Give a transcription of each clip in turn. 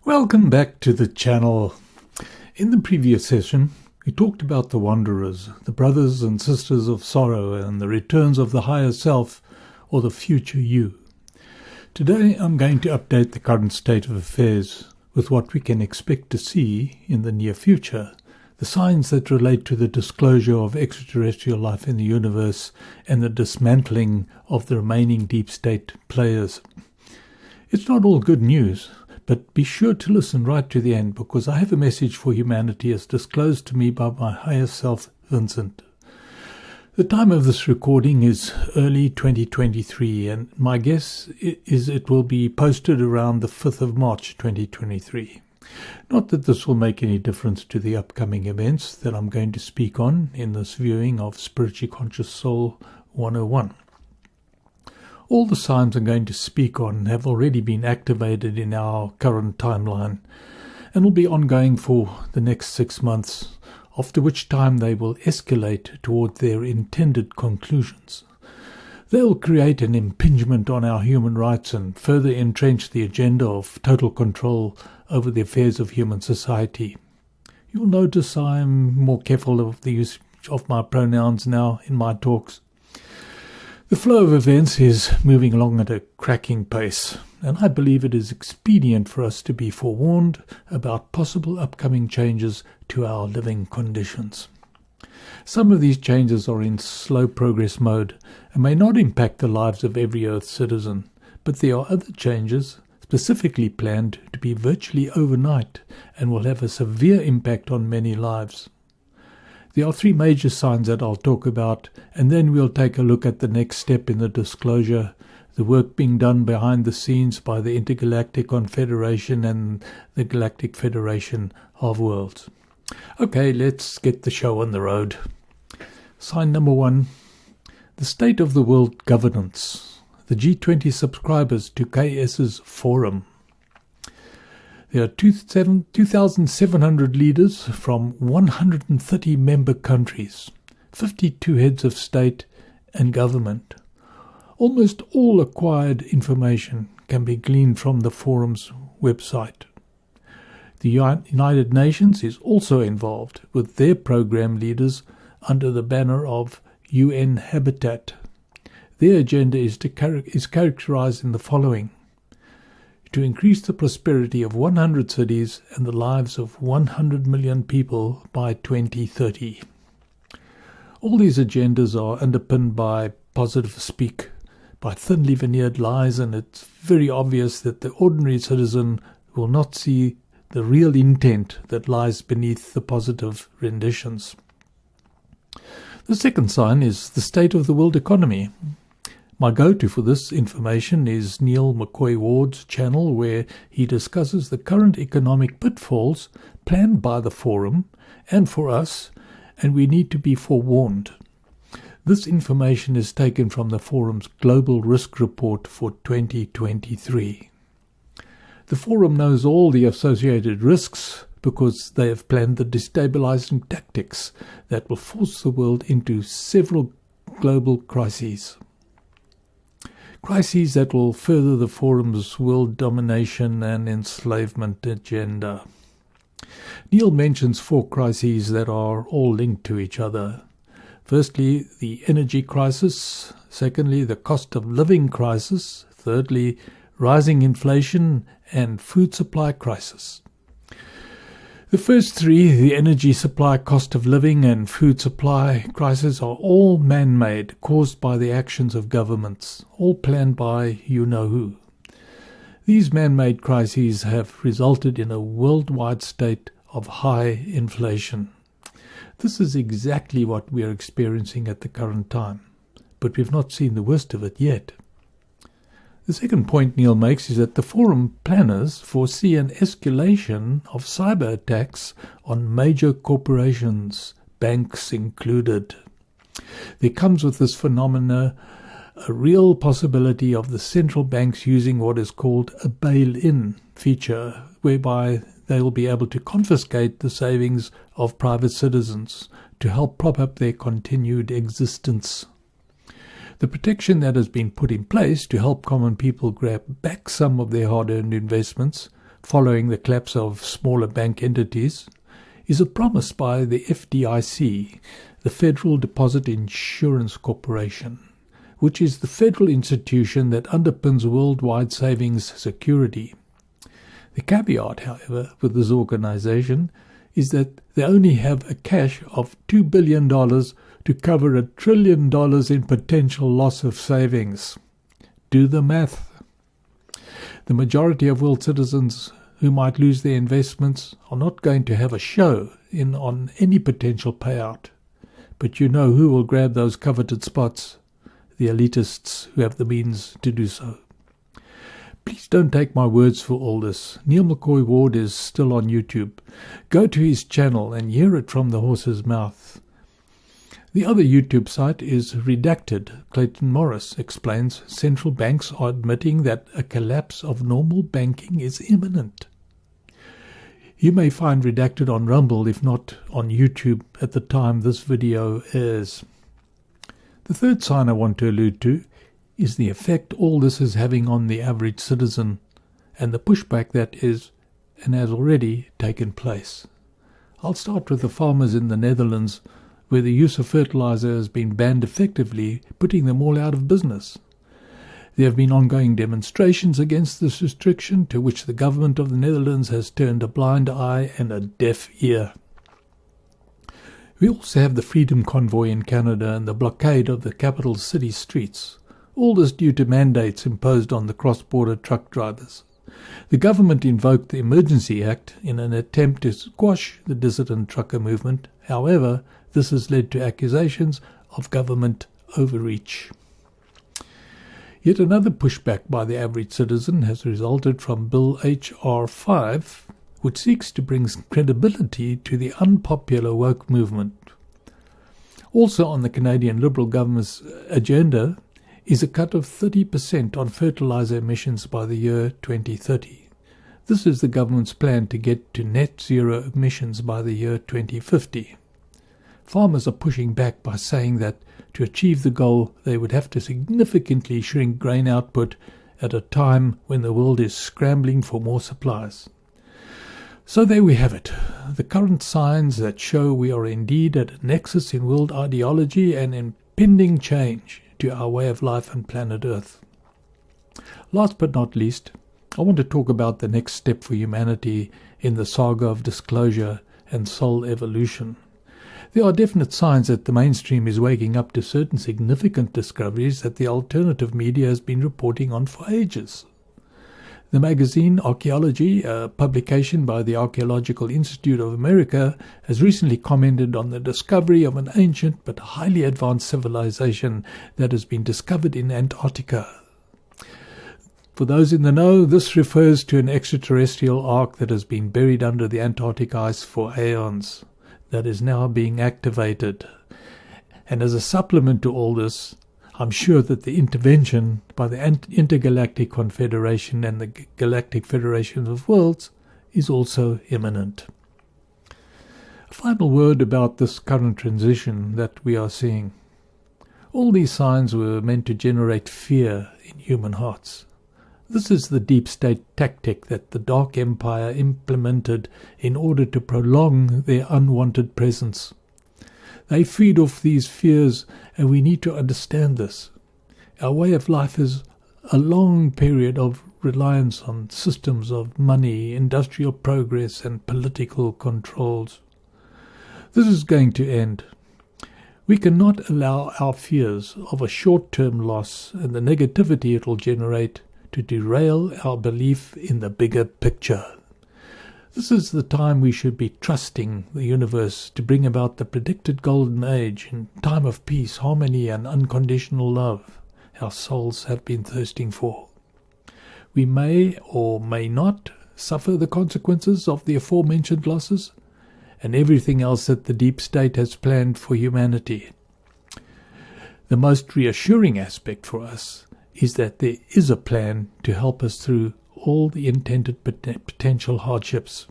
Welcome back to the channel. In the previous session, we talked about the wanderers, the brothers and sisters of sorrow, and the returns of the higher self, or the future you. Today I'm going to update the current state of affairs with what we can expect to see in the near future, the signs that relate to the disclosure of extraterrestrial life in the universe and the dismantling of the remaining deep state players. It's not all good news, but be sure to listen right to the end, because I have a message for humanity as disclosed to me by my higher self, Vincent. The time of this recording is early 2023, and my guess is it will be posted around the 5th of March 2023. Not that this will make any difference to the upcoming events that I'm going to speak on in this viewing of Spiritually Conscious Soul 101. All the signs I'm going to speak on have already been activated in our current timeline and will be ongoing for the next 6 months, after which time they will escalate toward their intended conclusions. They will create an impingement on our human rights and further entrench the agenda of total control over the affairs of human society. You'll notice I'm more careful of the use of my pronouns now in my talks. The flow of events is moving along at a cracking pace, and I believe it is expedient for us to be forewarned about possible upcoming changes to our living conditions. Some of these changes are in slow progress mode and may not impact the lives of every Earth citizen, but there are other changes specifically planned to be virtually overnight and will have a severe impact on many lives. There are 3 major signs that I'll talk about, and then we'll take a look at the next step in the disclosure, the work being done behind the scenes by the Intergalactic Confederation and the Galactic Federation of Worlds. Okay, let's get the show on the road. Sign number 1, the state of the world governance, the G20 subscribers to KS's forum. There are 2,700 leaders from 130 member countries, 52 heads of state and government. Almost all acquired information can be gleaned from the forum's website. The United Nations is also involved with their program leaders under the banner of UN Habitat. Their agenda is characterized in the following: to increase the prosperity of 100 cities and the lives of 100 million people by 2030. All these agendas are underpinned by positive speak, by thinly veneered lies, and it's very obvious that the ordinary citizen will not see the real intent that lies beneath the positive renditions. The second sign is the state of the world economy. My go-to for this information is Neil McCoy Ward's channel, where he discusses the current economic pitfalls planned by the forum and for us, and we need to be forewarned. This information is taken from the forum's Global Risk Report for 2023. The forum knows all the associated risks because they have planned the destabilizing tactics that will force the world into several global crises. Crises that will further the forum's world domination and enslavement agenda. Neil mentions 4 crises that are all linked to each other. Firstly, the energy crisis. Secondly, the cost of living crisis. Thirdly, rising inflation and food supply crisis. The first 3, the energy supply, cost of living, and food supply crisis, are all man-made, caused by the actions of governments, all planned by you-know-who. These man-made crises have resulted in a worldwide state of high inflation. This is exactly what we are experiencing at the current time, but we've not seen the worst of it yet. The second point Neil makes is that the forum planners foresee an escalation of cyber attacks on major corporations, banks included. There comes with this phenomena a real possibility of the central banks using what is called a bail-in feature, whereby they will be able to confiscate the savings of private citizens to help prop up their continued existence. The protection that has been put in place to help common people grab back some of their hard-earned investments following the collapse of smaller bank entities, is a promise by the FDIC, the Federal Deposit Insurance Corporation, which is the federal institution that underpins worldwide savings security. The caveat, however, with this organization is that they only have a cash of $2 billion to cover $1 trillion in potential loss of savings. Do the math. The majority of world citizens who might lose their investments are not going to have a show on any potential payout. But you know who will grab those coveted spots? The elitists who have the means to do so. Please don't take my words for all this. Neil McCoy Ward is still on YouTube. Go to his channel and hear it from the horse's mouth. The other YouTube site is Redacted. Clayton Morris explains central banks are admitting that a collapse of normal banking is imminent. You may find Redacted on Rumble, if not on YouTube, at the time this video airs. The third sign I want to allude to is the effect all this is having on the average citizen and the pushback that is and has already taken place. I'll start with the farmers in the Netherlands, where the use of fertilizer has been banned effectively, putting them all out of business. There have been ongoing demonstrations against this restriction, to which the government of the Netherlands has turned a blind eye and a deaf ear. We also have the Freedom Convoy in Canada and the blockade of the capital city streets, all this due to mandates imposed on the cross-border truck drivers. The government invoked the Emergency Act in an attempt to squash the dissident trucker movement. However, this has led to accusations of government overreach. Yet another pushback by the average citizen has resulted from Bill H.R. 5, which seeks to bring credibility to the unpopular woke movement. Also on the Canadian Liberal government's agenda is a cut of 30% on fertilizer emissions by the year 2030. This is the government's plan to get to net zero emissions by the year 2050. Farmers are pushing back by saying that to achieve the goal they would have to significantly shrink grain output at a time when the world is scrambling for more supplies. So there we have it, the current signs that show we are indeed at a nexus in world ideology and impending change to our way of life on planet Earth. Last but not least, I want to talk about the next step for humanity in the saga of disclosure and soul evolution. There are definite signs that the mainstream is waking up to certain significant discoveries that the alternative media has been reporting on for ages. The magazine Archaeology, a publication by the Archaeological Institute of America, has recently commented on the discovery of an ancient but highly advanced civilization that has been discovered in Antarctica. For those in the know, this refers to an extraterrestrial ark that has been buried under the Antarctic ice for aeons, that is now being activated. And as a supplement to all this, I'm sure that the intervention by the Intergalactic Confederation and the Galactic Federation of Worlds is also imminent. A final word about this current transition that we are seeing. All these signs were meant to generate fear in human hearts. This is the deep state tactic that the Dark Empire implemented in order to prolong their unwanted presence. They feed off these fears, and we need to understand this. Our way of life is a long period of reliance on systems of money, industrial progress, and political controls. This is going to end. We cannot allow our fears of a short-term loss and the negativity it will generate to derail our belief in the bigger picture. This is the time we should be trusting the universe to bring about the predicted golden age in time of peace, harmony, and unconditional love our souls have been thirsting for. We may or may not suffer the consequences of the aforementioned losses and everything else that the deep state has planned for humanity. The most reassuring aspect for us is that there is a plan to help us through all the intended potential hardships.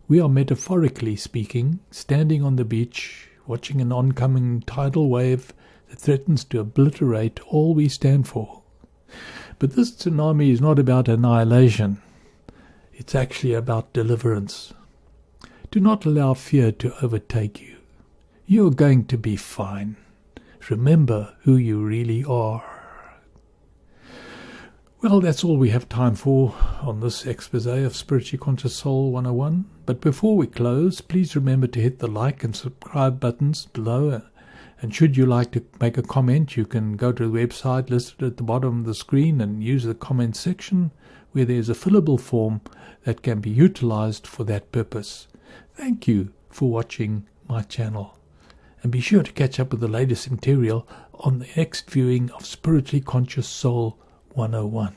We are, metaphorically speaking, standing on the beach, watching an oncoming tidal wave that threatens to obliterate all we stand for. But this tsunami is not about annihilation. It's actually about deliverance. Do not allow fear to overtake you. You are going to be fine. Remember who you really are. Well, that's all we have time for on this expose of Spiritually Conscious Soul 101. But before we close, please remember to hit the like and subscribe buttons below. And should you like to make a comment, you can go to the website listed at the bottom of the screen and use the comment section where there's a fillable form that can be utilized for that purpose. Thank you for watching my channel. And be sure to catch up with the latest material on the next viewing of Spiritually Conscious Soul 101.